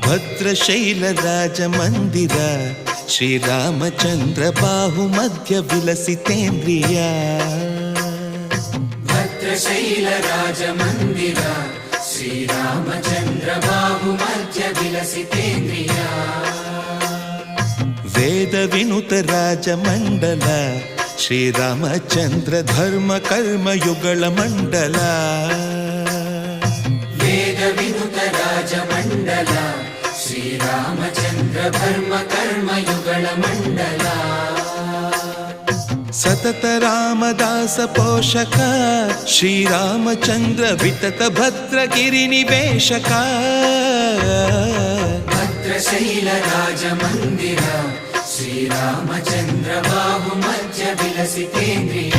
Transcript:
ಭದ್ರಶೈಲ ರಾಜ ಮಂದಿರ ಶ್ರೀರಾಮಚಂದ್ರ ಬಾಹು ಮಧ್ಯ ವಿಲಸಿತೇಂದ್ರಿಯ ಭದ್ರಶೈಲ ರಾಜ ಮಂದಿರ ಶ್ರೀರಾಮಚಂದ್ರ ಬಾಹು ಮಧ್ಯ ವಿಲಸಿತೇಂದ್ರಿಯ ವೇದ ವಿನುತ ರಾಜ ಮಂಡಲ ಶ್ರೀರಾಮಚಂದ್ರ ಧರ್ಮ ಕರ್ಮ ಯುಗಳ ಮಂಡಲ ವೇದ ವಿನುತ ರಾಜ ಮಂಡಲ ಶ್ರೀರಾಮಚಂದ್ರ ಧರ್ಮ ಕರ್ಮ ಯುಗಳ ಮಂಡಲ ಸತತ ರಾಮದಾಸ ಪೋಷಕ ಶ್ರೀರಾಮಚಂದ್ರ ವಿತತ ಭದ್ರಗಿರಿ ನಿವೇಶಕ ಭದ್ರಶೈಲ ರಾಜ ಮಂದಿರ ಶ್ರೀರಾಮಚಂದ್ರ ಬಾಹು ಮಧ್ಯ ವಿಲಸಿತೇಂದ್ರಿಯ